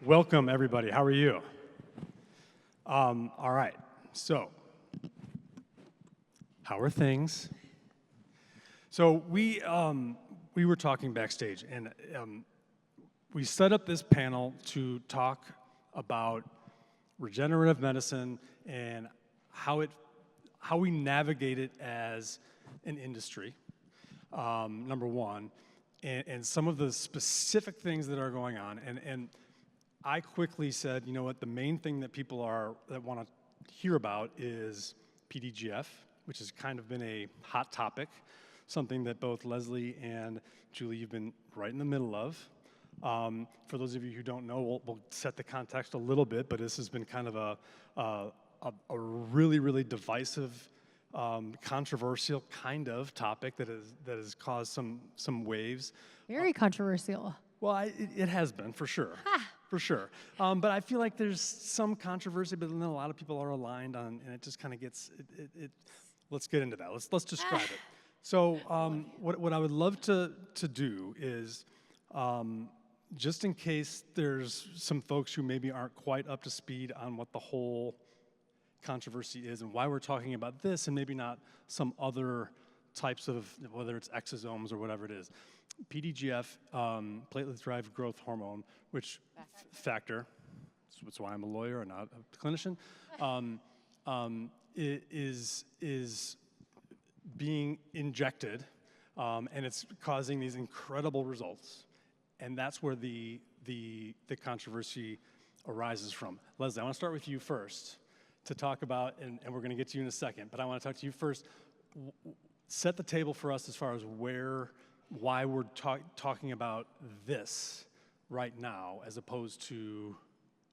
Welcome, everybody. How are you? All right. So, how are things? So we were talking backstage, and we set up this panel to talk about regenerative medicine and how we navigate it as an industry. Number one, and some of the specific things that are going on, and I quickly said, you know what, the main thing that people that want to hear about is PDGF, which has kind of been a hot topic, something that both Leslie and Julie, you've been right in the middle of. For those of you who don't know, we'll set the context a little bit, but this has been kind of a really, really divisive, controversial kind of topic that has caused some waves. Very controversial. Well, it has been, for sure. For sure. But I feel like there's some controversy, but then a lot of people are aligned on, and it just kind of gets, let's get into that. Let's describe it. So what I would love to do is, just in case there's some folks who maybe aren't quite up to speed on what the whole controversy is and why we're talking about this and maybe not some other types of, whether it's exosomes or whatever it is. PDGF, platelet-derived growth hormone, which factor, that's why I'm a lawyer and not a clinician, is being injected, and it's causing these incredible results. And that's where the controversy arises from. Leslie, I want to start with you first to talk about, and we're going to get to you in a second, but I want to talk to you first. Set the table for us as far as why we're talking about this right now as opposed to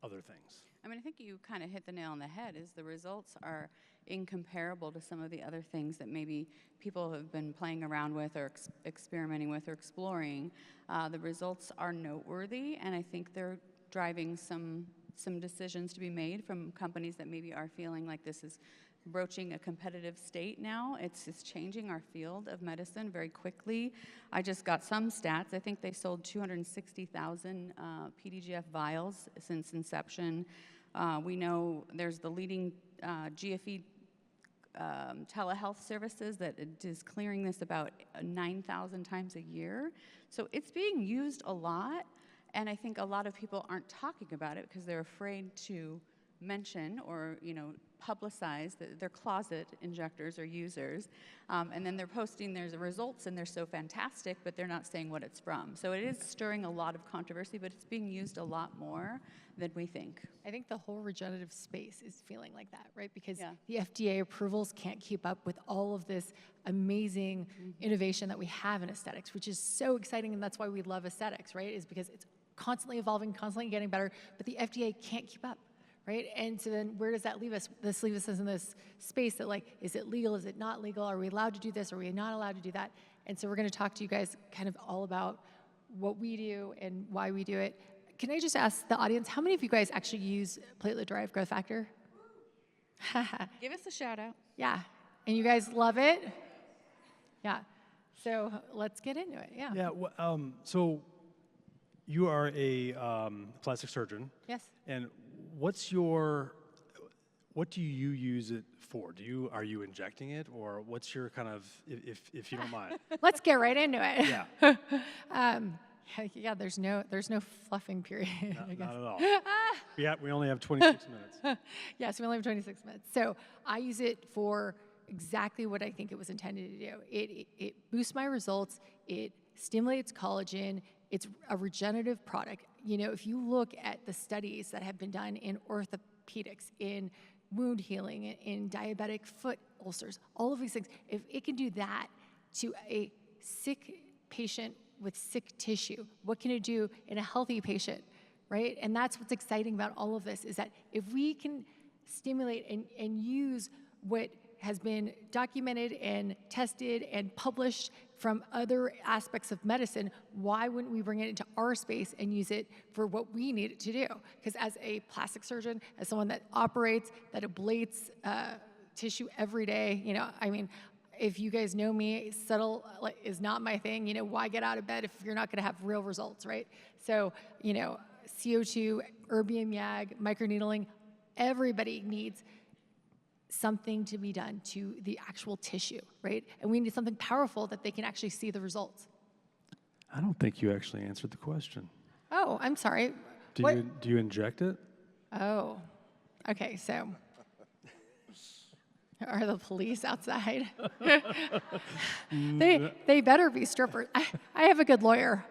other things. I mean, I think you kind of hit the nail on the head, is the results are incomparable to some of the other things that maybe people have been playing around with or experimenting with or exploring. The results are noteworthy, and I think they're driving some decisions to be made from companies that maybe are feeling like this is broaching a competitive state now. It's changing our field of medicine very quickly. I just got some stats. I think they sold 260,000 PDGF vials since inception. We know there's the leading GFE telehealth services that is clearing this about 9,000 times a year. So it's being used a lot, and I think a lot of people aren't talking about it because they're afraid to mention or, publicize their closet injectors or users, and then they're posting their results and they're so fantastic, but they're not saying what it's from. So it is stirring a lot of controversy, but it's being used a lot more than we think. I think the whole regenerative space is feeling like that, right? Because the FDA approvals can't keep up with all of this amazing innovation that we have in aesthetics, which is so exciting, and that's why we love aesthetics, right? Is because it's constantly evolving, constantly getting better, but the FDA can't keep up. Right? And so then where does that leave us? This leaves us in this space that, like, is it legal? Is it not legal? Are we allowed to do this? Are we not allowed to do that? And so we're going to talk to you guys kind of all about what we do and why we do it. Can I just ask the audience, how many of you guys actually use platelet-derived growth factor? Give us a shout out. Yeah. And you guys love it? Yeah. So let's get into it. Yeah. Yeah. So you are a plastic surgeon. Yes. And what do you use it for? Are you injecting it, or what's your kind of, if you don't mind? Let's get right into it. Yeah. Yeah, there's no fluffing period, I guess. Not at all. Yeah, we only have 26 minutes. Yes, we only have 26 minutes. So I use it for exactly what I think it was intended to do. It boosts my results. It stimulates collagen. It's a regenerative product. If you look at the studies that have been done in orthopedics, in wound healing, in diabetic foot ulcers, all of these things, if it can do that to a sick patient with sick tissue, what can it do in a healthy patient, right? And that's what's exciting about all of this, is that if we can stimulate and use what has been documented and tested and published from other aspects of medicine, why wouldn't we bring it into our space and use it for what we need it to do? Because as a plastic surgeon, as someone that operates, that ablates tissue every day, if you guys know me, subtle is not my thing. Why get out of bed if you're not going to have real results, right? So, CO2, erbium YAG, microneedling, everybody needs something to be done to the actual tissue, right? And we need something powerful that they can actually see the results. I don't think you actually answered the question. Oh, I'm sorry. Do you inject it? Oh, okay, so are the police outside? They better be strippers. I have a good lawyer.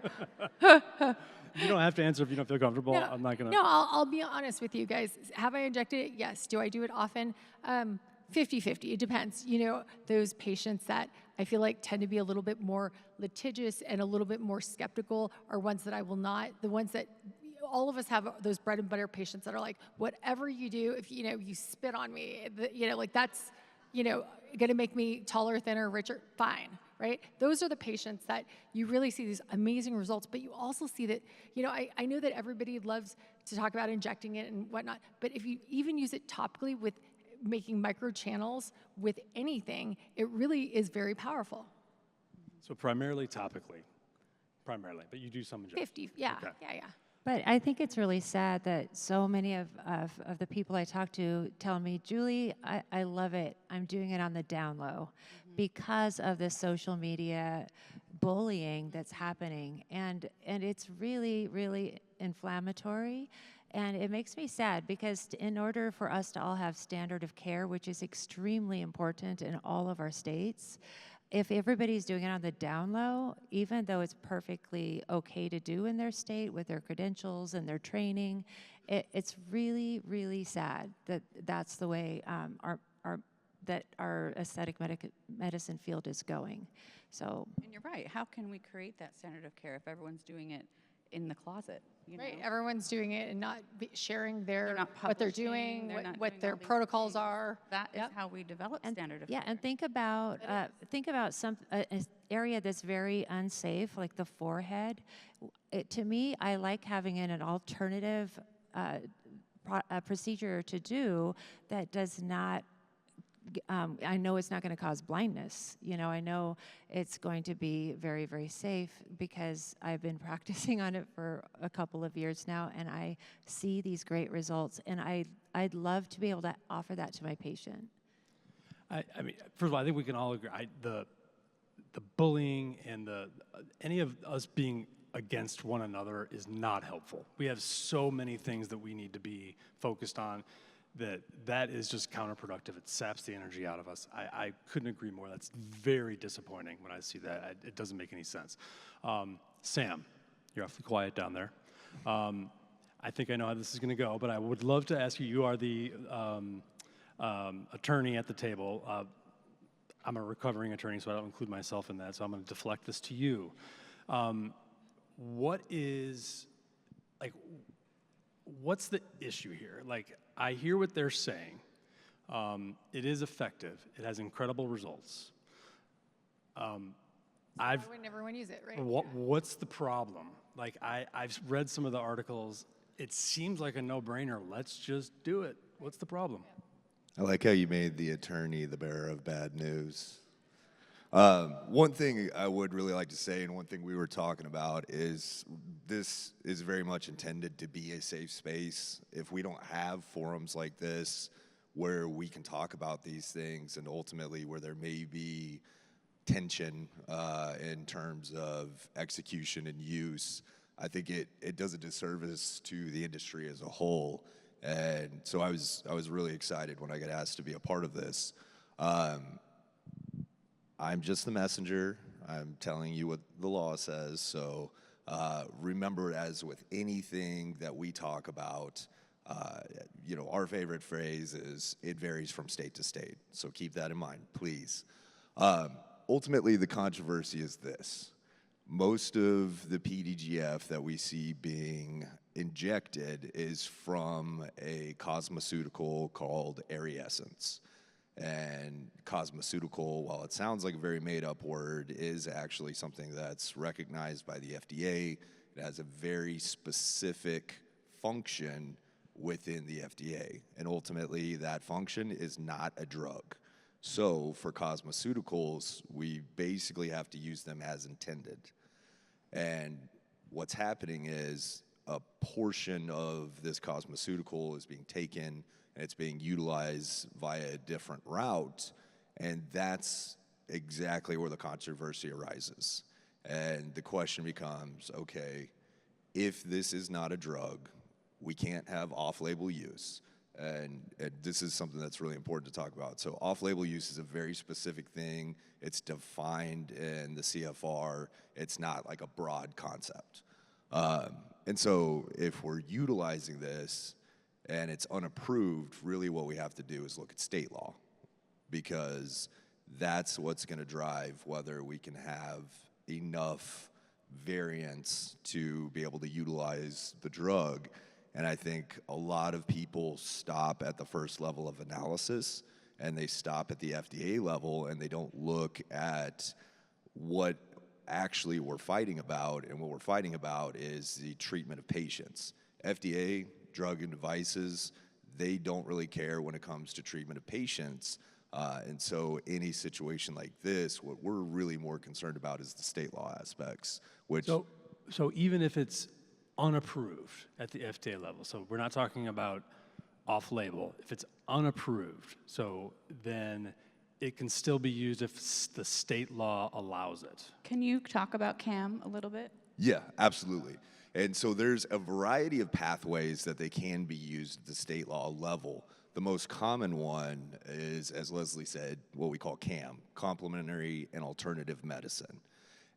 You don't have to answer if you don't feel comfortable. No, I'm not going to. No, I'll be honest with you guys. Have I injected it? Yes. Do I do it often? 50-50. It depends. You know, those patients that I feel like tend to be a little bit more litigious and a little bit more skeptical are ones that I will not. The ones that all of us have those bread and butter patients that are like, whatever you do, if you spit on me, like that's going to make me taller, thinner, richer, fine. Right? Those are the patients that you really see these amazing results, but you also see that, I know that everybody loves to talk about injecting it and whatnot, but if you even use it topically with making microchannels with anything, it really is very powerful. So primarily topically, but you do some injection. 50, yeah, Okay. yeah. But I think it's really sad that so many of the people I talk to tell me, Julie, I love it. I'm doing it on the down low because of the social media bullying that's happening. And it's really, really inflammatory. And it makes me sad because in order for us to all have standard of care, which is extremely important in all of our states, if everybody's doing it on the down low, even though it's perfectly okay to do in their state with their credentials and their training, it's really, really sad that that's the way our aesthetic medicine field is going. So, And you're right. How can we create that standard of care if everyone's doing it in the closet? Right, everyone's doing it and not sharing what they're publishing, doing, they're not what doing their all these protocols things. are. That is Yep. how we develop standard of yeah, care. and think about some an area that's very unsafe, like the forehead. To me, I like having an alternative procedure to do that does not. I know it's not going to cause blindness. I know it's going to be very, very safe because I've been practicing on it for a couple of years now, and I see these great results. And I'd love to be able to offer that to my patient. I mean, first of all, I think we can all agree. The bullying and any of us being against one another is not helpful. We have so many things that we need to be focused on. That is just counterproductive. It saps the energy out of us. I couldn't agree more. That's very disappointing when I see that. It doesn't make any sense. Sam, you're awfully quiet down there. I think I know how this is going to go, but I would love to ask you. You are the attorney at the table. I'm a recovering attorney, so I don't include myself in that. So I'm going to deflect this to you. What's the issue here? I hear what they're saying. It is effective. It has incredible results. Why wouldn't everyone use it, right? What's the problem? I've read some of the articles. It seems like a no-brainer. Let's just do it. What's the problem? I like how you made the attorney the bearer of bad news. One thing I would really like to say, and one thing we were talking about, is this is very much intended to be a safe space. If we don't have forums like this where we can talk about these things and ultimately where there may be tension in terms of execution and use, I think it does a disservice to the industry as a whole. And so I was really excited when I got asked to be a part of this. I'm just the messenger. I'm telling you what the law says. So remember, as with anything that we talk about, our favorite phrase is it varies from state to state. So keep that in mind, please. Ultimately, the controversy is this. Most of the PDGF that we see being injected is from a cosmeceutical called Ariessence. And cosmeceutical, while it sounds like a very made-up word, is actually something that's recognized by the FDA. It has a very specific function within the FDA, and ultimately that function is not a drug. So for cosmeceuticals, we basically have to use them as intended. And what's happening is a portion of this cosmeceutical is being taken and it's being utilized via a different route, and that's exactly where the controversy arises. And the question becomes, okay, if this is not a drug, we can't have off-label use. And this is something that's really important to talk about. So off-label use is a very specific thing. It's defined in the CFR. It's not like a broad concept. And so if we're utilizing this and it's unapproved, really what we have to do is look at state law, because that's what's going to drive whether we can have enough variance to be able to utilize the drug. And I think a lot of people stop at the first level of analysis, and they stop at the FDA level, and they don't look at what actually we're fighting about. And what we're fighting about is the treatment of patients. FDA, drug and devices, they don't really care when it comes to treatment of patients. And so any situation like this, what we're really more concerned about is the state law aspects, which... So even if it's unapproved at the FDA level, so we're not talking about off-label, if it's unapproved, so then it can still be used if the state law allows it. Can you talk about CAM a little bit? Yeah, absolutely. And so there's a variety of pathways that they can be used at the state law level. The most common one is, as Leslie said, what we call CAM, complementary and alternative medicine.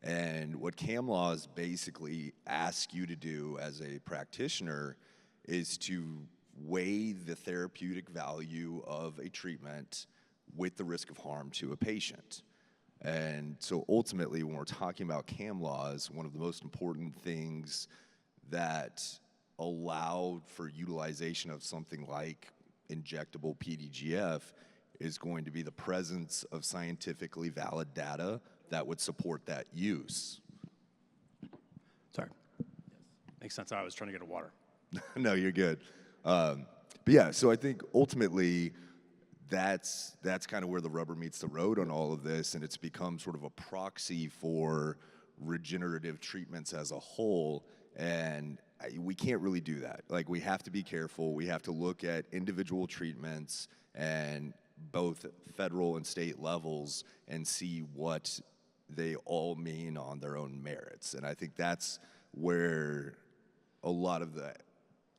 And what CAM laws basically ask you to do as a practitioner is to weigh the therapeutic value of a treatment with the risk of harm to a patient. And so ultimately, when we're talking about CAM laws, one of the most important things that allow for utilization of something like injectable PDGF is going to be the presence of scientifically valid data that would support that use. Sorry. Makes sense. I was trying to get a water. No, you're good. But yeah, so I think ultimately that's kind of where the rubber meets the road on all of this, and it's become sort of a proxy for regenerative treatments as a whole, and we can't really do that. Like, we have to be careful. We have to look at individual treatments and both federal and state levels and see what they all mean on their own merits. And I think that's where a lot of the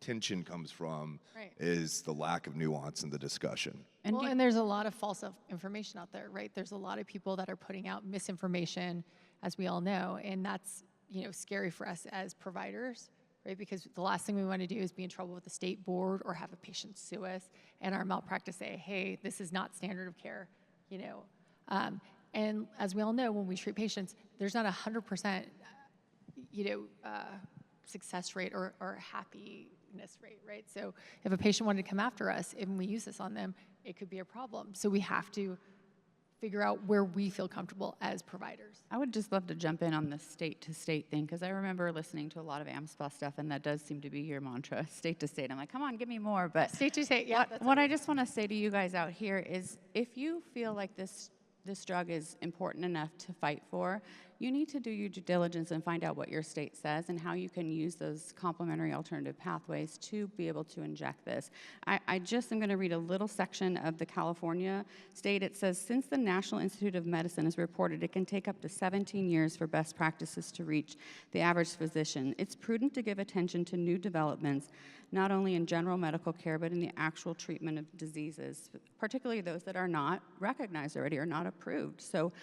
tension comes from, Right. is the lack of nuance in the discussion. And there's a lot of false information out there, right? There's a lot of people that are putting out misinformation, as we all know, and that's, scary for us as providers, right? Because the last thing we want to do is be in trouble with the state board or have a patient sue us and our malpractice say, hey, this is not standard of care, And as we all know, when we treat patients, there's not 100%, success rate or happiness rate, right? So if a patient wanted to come after us and we use this on them, it could be a problem. So we have to figure out where we feel comfortable as providers. I would just love to jump in on the state-to-state thing, because I remember listening to a lot of AmSpa stuff, and that does seem to be your mantra, state-to-state. I'm like, come on, give me more. But State-to-state, yeah. What I just want to say to you guys out here is, if you feel like this drug is important enough to fight for, you need to do your due diligence and find out what your state says and how you can use those complementary alternative pathways to be able to inject this. I just am going to read a little section of the California state. It says, since the National Institute of Medicine has reported it can take up to 17 years for best practices to reach the average physician, it's prudent to give attention to new developments, not only in general medical care, but in the actual treatment of diseases, particularly those that are not recognized already or not approved. So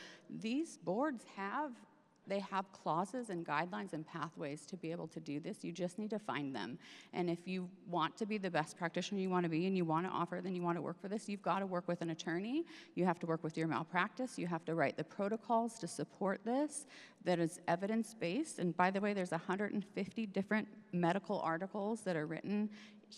these boards have clauses and guidelines and pathways to be able to do this. You just need to find them. And if you want to be the best practitioner you want to be and you want to offer, then you want to work for this, you've got to work with an attorney. You have to work with your malpractice. You have to write the protocols to support this that is evidence-based. And by the way, there's 150 different medical articles that are written,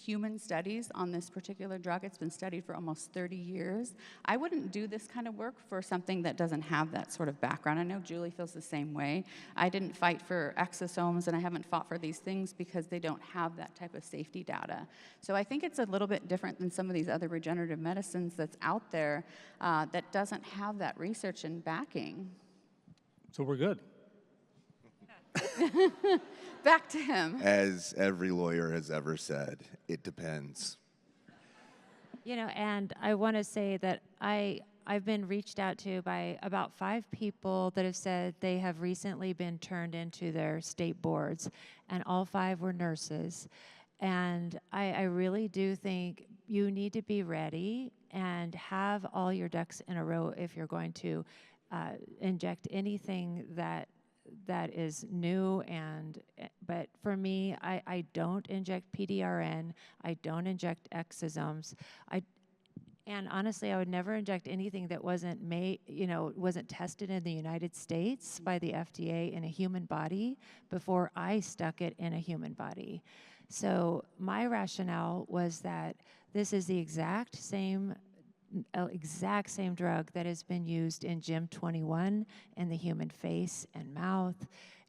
human studies on this particular drug. It's been studied for almost 30 years. I wouldn't do this kind of work for something that doesn't have that sort of background. I know Julie feels the same way. I didn't fight for exosomes, and I haven't fought for these things because they don't have that type of safety data. So I think it's a little bit different than some of these other regenerative medicines that's out there that doesn't have that research and backing. So we're good. Back to him. As every lawyer has ever said, it depends. You know, and I want to say that I've been reached out to by about 5 people that have said they have recently been turned into their state boards, and all 5 were nurses. And I really do think you need to be ready and have all your ducks in a row if you're going to inject anything that is new. But for me, I don't inject PDRN. I don't inject exosomes. And honestly, I would never inject anything that wasn't wasn't tested in the United States by the FDA in a human body before I stuck it in a human body. So my rationale was that this is the exact same drug that has been used in GEM 21 in the human face and mouth.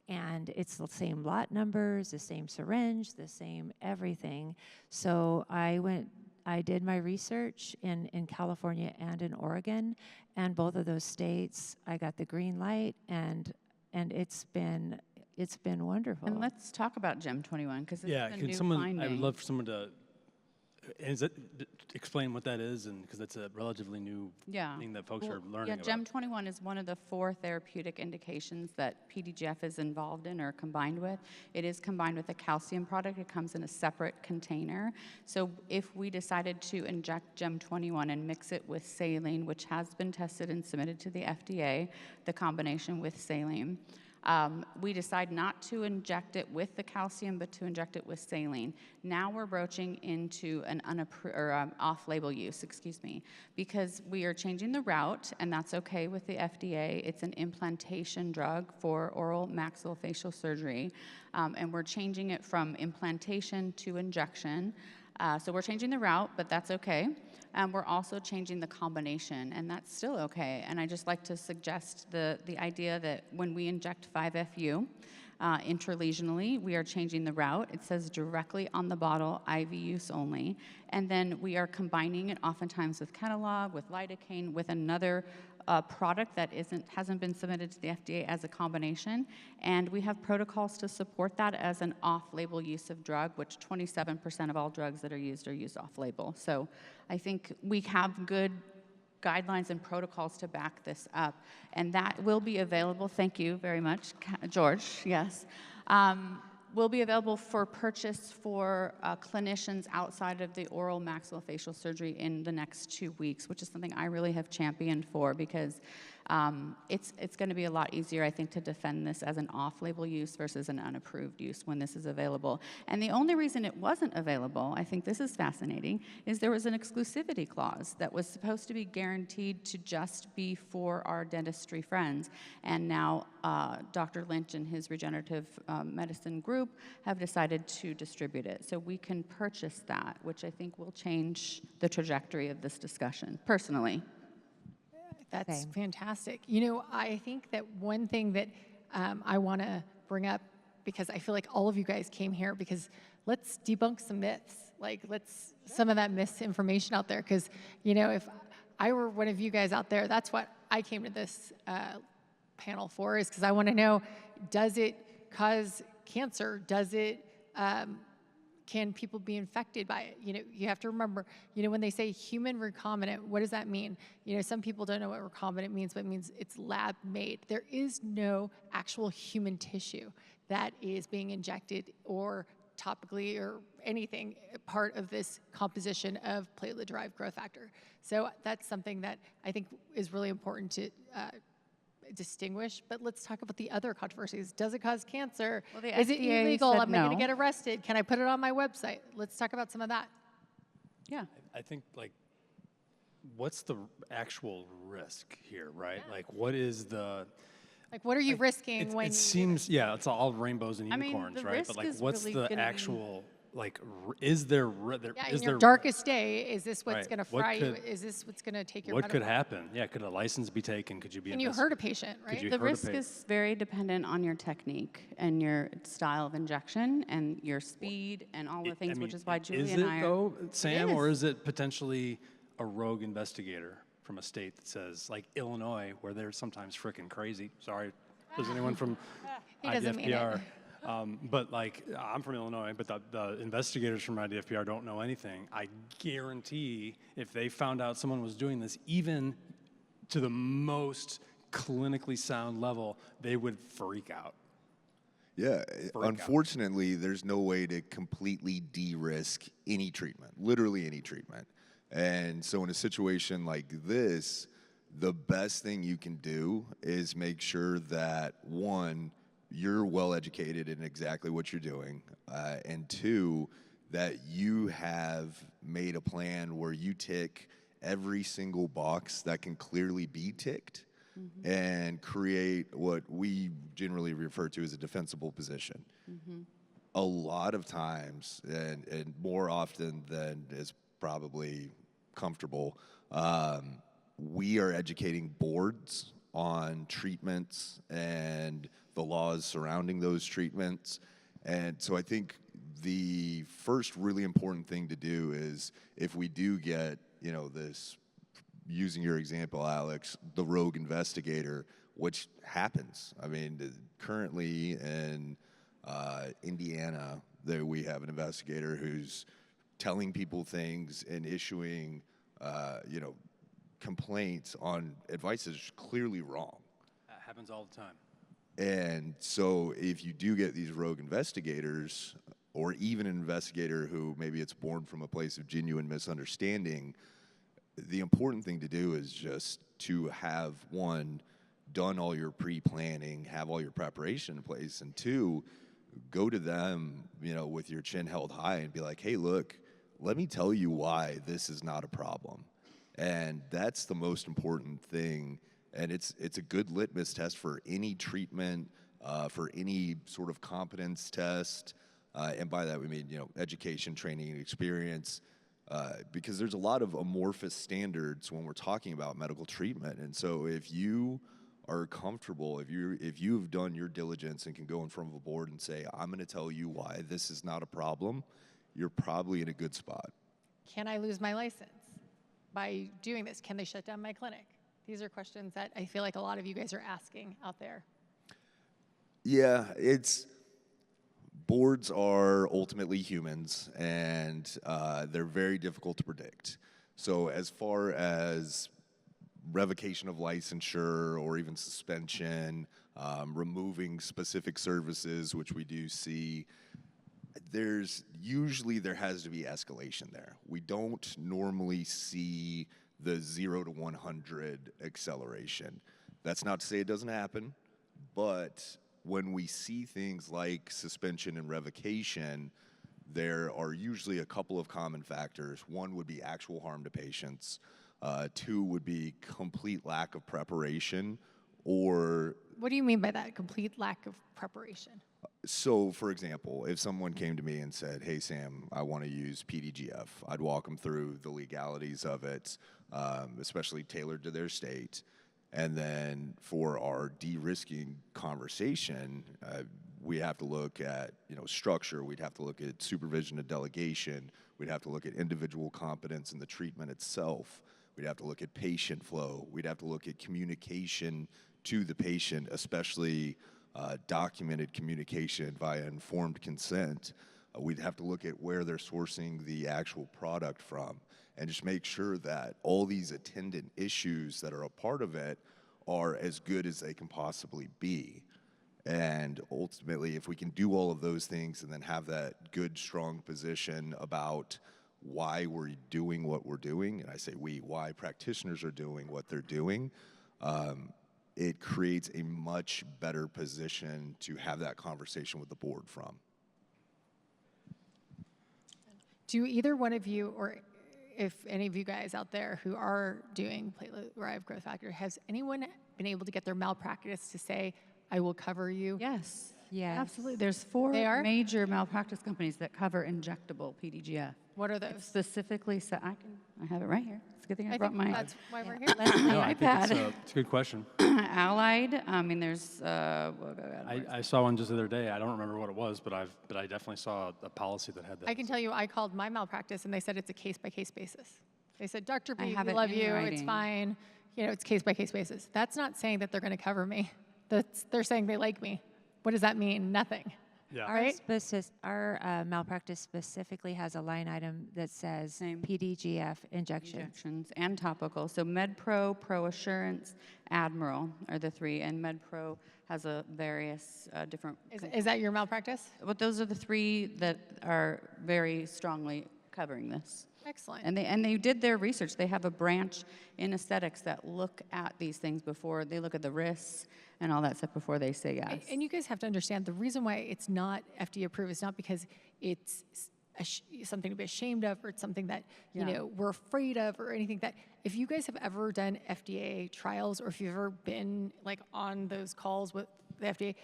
And it's the same lot numbers, the same syringe, the same everything. So I did my research in California and in Oregon, and both of those states, I got the green light, and it's been wonderful. And let's talk about GEM 21 because it's Yeah, a can new someone? finding. I would love for someone to explain what that is, and because it's a relatively new thing that folks are learning about. GEM 21 is one of the 4 therapeutic indications that PDGF is involved in or combined with. It is combined with a calcium product. It comes in a separate container. So if we decided to inject GEM 21 and mix it with saline, which has been tested and submitted to the FDA, the combination with saline, we decide not to inject it with the calcium, but to inject it with saline. Now we're broaching into an off-label use, because we are changing the route, and that's okay with the FDA. It's an implantation drug for oral maxillofacial surgery, and we're changing it from implantation to injection. So we're changing the route, but that's okay. We're also changing the combination, and that's still okay. And I just like to suggest the idea that when we inject 5-FU intralesionally, we are changing the route. It says directly on the bottle, IV use only. And then we are combining it oftentimes with Kenalog, with lidocaine, with another product that hasn't been submitted to the FDA as a combination, and we have protocols to support that as an off-label use of drug, which 27% of all drugs that are used off-label. So I think we have good guidelines and protocols to back this up, and that will be available. Thank you very much, George. Yes. Will be available for purchase for clinicians outside of the oral maxillofacial surgery in the next 2 weeks, which is something I really have championed for because it's going to be a lot easier, I think, to defend this as an off-label use versus an unapproved use when this is available. And the only reason it wasn't available, I think this is fascinating, is there was an exclusivity clause that was supposed to be guaranteed to just be for our dentistry friends. And now Dr. Lynch and his regenerative medicine group have decided to distribute it. So we can purchase that, which I think will change the trajectory of this discussion, personally. That's fantastic. You know, I think that one thing that I want to bring up, because I feel like all of you guys came here because let's debunk some myths. Like, let's some of that misinformation out there. Because, you know, if I were one of you guys out there, that's what I came to this panel for, is because I want to know, does it cause cancer? Does it, can people be infected by it? You know, you have to remember, you know, when they say human recombinant, what does that mean? You know, some people don't know what recombinant means, but it means it's lab made. There is no actual human tissue that is being injected or topically or anything part of this composition of platelet-derived growth factor. So that's something that I think is really important to distinguish. But let's talk about the other controversies. Does it cause cancer? Well, the Is it FDA illegal? said Am I going to no. get arrested? Can I put it on my website? Let's talk about some of that. Yeah. I think, like, what's the actual risk here, right? Like, what is the... Like, what are you risking when it you seems, yeah, it's all rainbows and I mean, unicorns, the right? risk But, like, is what's really the gonna be- actual, like, is there... Yeah, is in your there, darkest day, is this what's Right. going to What fry you? could- Is this what's going to take your what could metabolic- happen? Yeah, could a license be taken? Could you be Can you hurt a patient, right? you The hurt a risk is very dependent on your technique and your style of injection and your speed and all the things, which is why Julie is and it I are... though, Sam, or is. is it potentially a rogue investigator from a state that says, like Illinois, where they're sometimes frickin' crazy? Sorry, there's anyone from He doesn't mean it. IDFPR. But like, I'm from Illinois, but the investigators from IDFPR don't know anything. I guarantee if they found out someone was doing this, even to the most clinically sound level, they would freak out. Yeah, unfortunately, there's no way to completely de-risk any treatment, literally any treatment. And so in a situation like this, the best thing you can do is make sure that, one, you're well educated in exactly what you're doing, and two, that you have made a plan where you tick every single box that can clearly be ticked, and create what we generally refer to as a defensible position. A lot of times, and more often than is probably comfortable, we are educating boards on treatments and the laws surrounding those treatments. And so I think the first really important thing to do is, if we do get, this, using your example, Alex, the rogue investigator, which happens. I mean, currently in Indiana, we have an investigator who's telling people things and issuing, complaints on advice that's clearly wrong. That happens all the time. And so if you do get these rogue investigators, or even an investigator who maybe it's born from a place of genuine misunderstanding, the important thing to do is just to have, one, done all your pre-planning, have all your preparation in place, and two, go to them, with your chin held high and be like, hey, look, let me tell you why this is not a problem. And that's the most important thing. And it's a good litmus test for any treatment, for any sort of competence test. And by that we mean, education, training, and experience. Because there's a lot of amorphous standards when we're talking about medical treatment. And so if you are comfortable, if you've done your diligence and can go in front of a board and say, I'm going to tell you why this is not a problem, you're probably in a good spot. Can I lose my license by doing this? Can they shut down my clinic? These are questions that I feel like a lot of you guys are asking out there. Yeah, boards are ultimately humans, and they're very difficult to predict. So as far as revocation of licensure or even suspension, removing specific services, which we do see, there has to be escalation there. We don't normally see the 0 to 100 acceleration. That's not to say it doesn't happen, but when we see things like suspension and revocation, there are usually a couple of common factors. One would be actual harm to patients. Two would be complete lack of preparation, or... What do you mean by that, complete lack of preparation? So, for example, if someone came to me and said, hey, Sam, I want to use PDGF, I'd walk them through the legalities of it, especially tailored to their state. And then for our de-risking conversation, we have to look at structure, we'd have to look at supervision and delegation, we'd have to look at individual competence in the treatment itself, we'd have to look at patient flow, we'd have to look at communication to the patient, especially documented communication via informed consent. We'd have to look at where they're sourcing the actual product from, and just make sure that all these attendant issues that are a part of it are as good as they can possibly be. And ultimately, if we can do all of those things and then have that good, strong position about why we're doing what we're doing, and I say why practitioners are doing what they're doing, it creates a much better position to have that conversation with the board from. Do either one of you, or if any of you guys out there who are doing platelet-derived growth factor, has anyone been able to get their malpractice to say, I will cover you? Yes. Yes. Absolutely. There's 4 major malpractice companies that cover injectable PDGF. What are those? It's specifically, I have it right here. It's a good thing I brought think my that's why we're here. No, I think iPad. it's a good question. Allied. I mean, there's. I saw one just the other day. I don't remember what it was, but I definitely saw a policy that had that. I can tell you, I called my malpractice and they said it's a case-by-case basis. They said, Dr. B, have we it love in you, it's writing. fine. It's case-by-case basis. That's not saying that they're going to cover me. they're saying they like me. What does that mean? Nothing. Yeah. All right. Our malpractice specifically has a line item that says Same. PDGF injections. Injections and topical. So MedPro, Pro Assurance, Admiral are the three, and MedPro has a various different. Is that your malpractice? But those are the three that are very strongly covering this. Excellent. And they did their research. They have a branch in aesthetics that look at these things before they look at the risks and all that stuff before they say yes. And you guys have to understand the reason why it's not FDA approved is not because it's something to be ashamed of or it's something that we're afraid of or anything. That if you guys have ever done FDA trials or if you've ever been like on those calls with the FDA,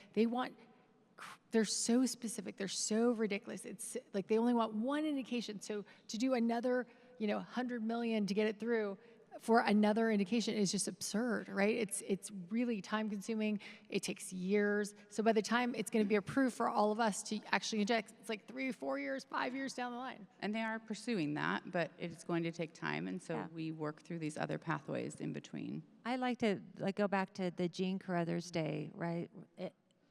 they're so specific, they're so ridiculous. It's like they only want one indication. So to do another 100 million to get it through for another indication is just absurd, right? It's really time consuming. It takes years. So by the time it's going to be approved for all of us to actually inject, it's like 3 or 4 years, 5 years down the line. And they are pursuing that, but it's going to take time, and so we work through these other pathways in between. I like to go back to the Jean Carruthers day, right?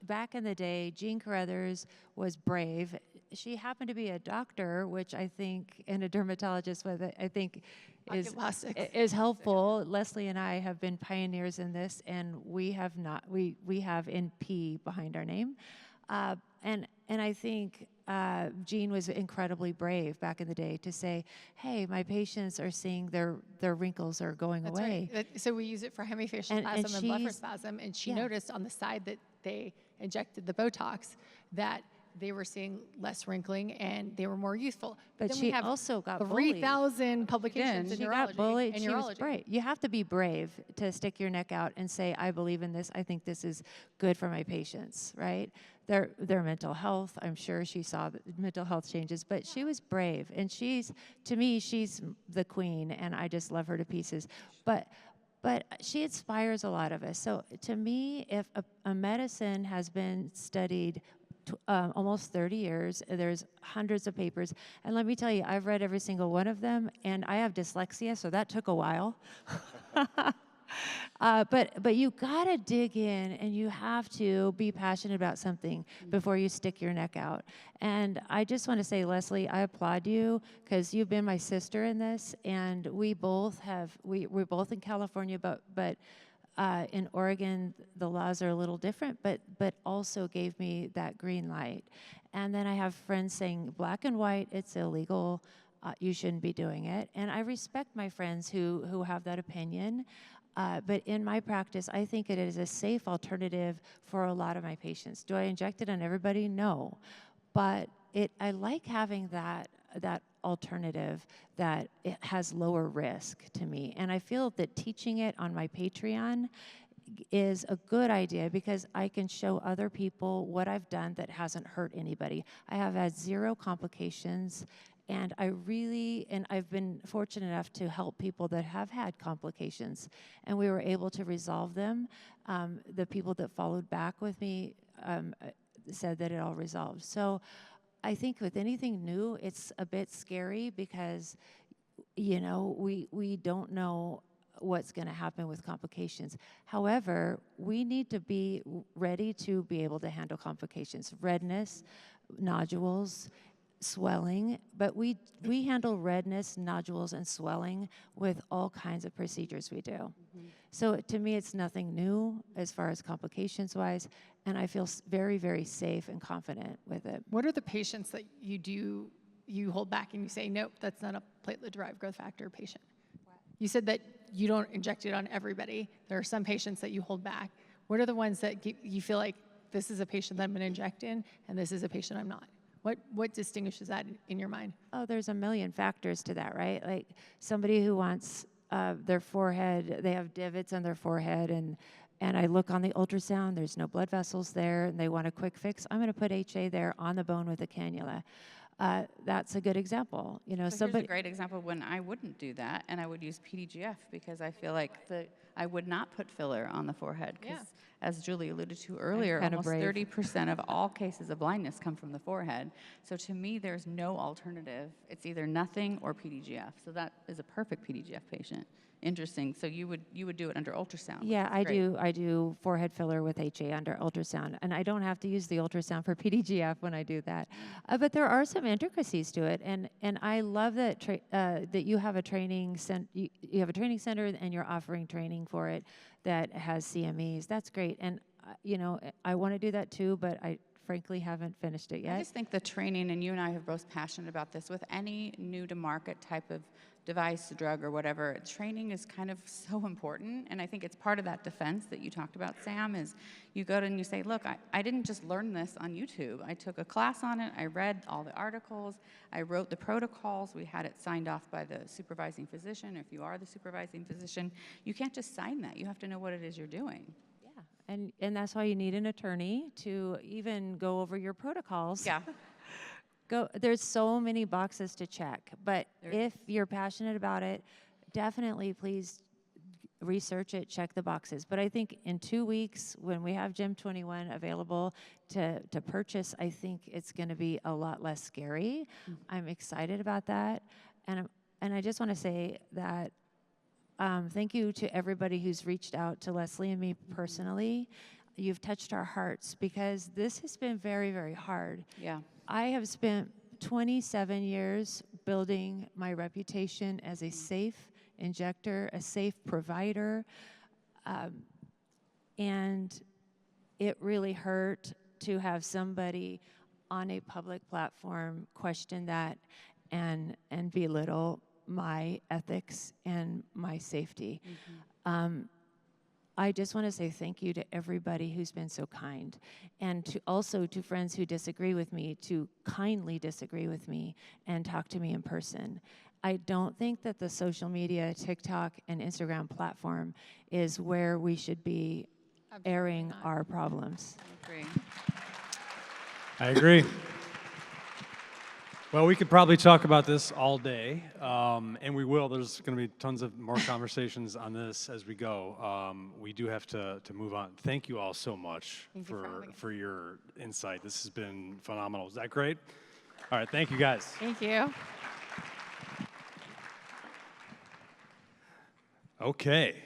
Back in the day, Jean Carruthers was brave. She happened to be a doctor, which I think, and a dermatologist, I think is helpful. Leslie and I have been pioneers in this, and we have NP behind our name. And I think Jean was incredibly brave back in the day to say, hey, my patients are seeing their wrinkles are going away. Right. So we use it for hemifacial spasm and blepharospasm, and she noticed on the side that they injected the Botox that they were seeing less wrinkling and they were more youthful. But she also got 3,000 publications in she neurology. got bullied. And she was brave. You have to be brave to stick your neck out and say, I believe in this. I think this is good for my patients, right? Their mental health, I'm sure she saw the mental health changes, but she was brave. And to me, she's the queen, and I just love her to pieces. But she inspires a lot of us. So to me, if a medicine has been studied almost 30 years, there's hundreds of papers, and let me tell you, I've read every single one of them, and I have dyslexia, so that took a while. But you gotta dig in, and you have to be passionate about something before you stick your neck out. And I just want to say, Leslie, I applaud you because you've been my sister in this, and we're both in California, but in Oregon the laws are a little different, but also gave me that green light. And then I have friends saying, black and white, it's illegal. You shouldn't be doing it. And I respect my friends who have that opinion. But in my practice, I think it is a safe alternative for a lot of my patients. Do I inject it on everybody? No. But I like having that alternative that it has lower risk to me. And I feel that teaching it on my Patreon is a good idea because I can show other people what I've done that hasn't hurt anybody. I have had 0 complications. And I've been fortunate enough to help people that have had complications, and we were able to resolve them. The people that followed back with me said that it all resolved. So I think with anything new, it's a bit scary because, we don't know what's going to happen with complications. However, we need to be ready to be able to handle complications, redness, nodules, swelling, but we handle redness, nodules, and swelling with all kinds of procedures we do. Mm-hmm. So to me, it's nothing new as far as complications-wise, and I feel very, very safe and confident with it. What are the patients that you hold back and you say, nope, that's not a platelet-derived growth factor patient? What? You said that you don't inject it on everybody. There are some patients that you hold back. What are the ones that you feel like this is a patient that I'm going to inject in, and this is a patient I'm not? What distinguishes that in your mind? Oh, there's a million factors to that, right? Like somebody who wants their forehead, they have divots on their forehead, and I look on the ultrasound, there's no blood vessels there, and they want a quick fix. I'm going to put HA there on the bone with a cannula. That's a good example. So here's a great example when I wouldn't do that, and I would use PDGF because I feel like I would not put filler on the forehead because, Yeah. as Julie alluded to earlier, kinda almost brave. 30% of all cases of blindness come from the forehead. So to me, there's no alternative. It's either nothing or PDGF. So that is a perfect PDGF patient. Interesting. So you would do it under ultrasound. Yeah, which is great. I do forehead filler with HA under ultrasound, and I don't have to use the ultrasound for PDGF when I do that. But there are some intricacies to it, and I love that that you have a training you have a training center and you're offering training for it that has CMEs. That's great, and you know, I want to do that too, but I frankly haven't finished it yet. I just think the training, and you and I are both passionate about this, with any new to market type of device, drug, or whatever, training is kind of so important. And I think it's part of that defense that you talked about, Sam, is you go to and you say, look, I didn't just learn this on YouTube. I took a class on it. I read all the articles. I wrote the protocols. We had it signed off by the supervising physician. If you are the supervising physician, you can't just sign that. You have to know what it is you're doing. Yeah, and that's why you need an attorney to even go over your protocols. Yeah. There's so many boxes to check, but if you're passionate about it, definitely please research it, check the boxes. But I think in 2 weeks, when we have Gym 21 available to purchase, I think it's going to be a lot less scary. I'm excited about that, and I just want to say that thank you to everybody who's reached out to Leslie and me personally. You've touched our hearts because this has been very, very hard. Yeah. I have spent 27 years building my reputation as a safe injector, a safe provider, and it really hurt to have somebody on a public platform question that and belittle my ethics and my safety. I just want to say thank you to everybody who's been so kind, and to friends who disagree with me, to kindly disagree with me and talk to me in person. I don't think that the social media, TikTok and Instagram platform is where we should be airing our problems. I agree. I agree. Well, we could probably talk about this all day, and we will. There's going to be tons of more conversations on this as we go. We do have to move on. Thank you all so much for your insight. This has been phenomenal. Is that great? All right, thank you guys. Thank you. Okay.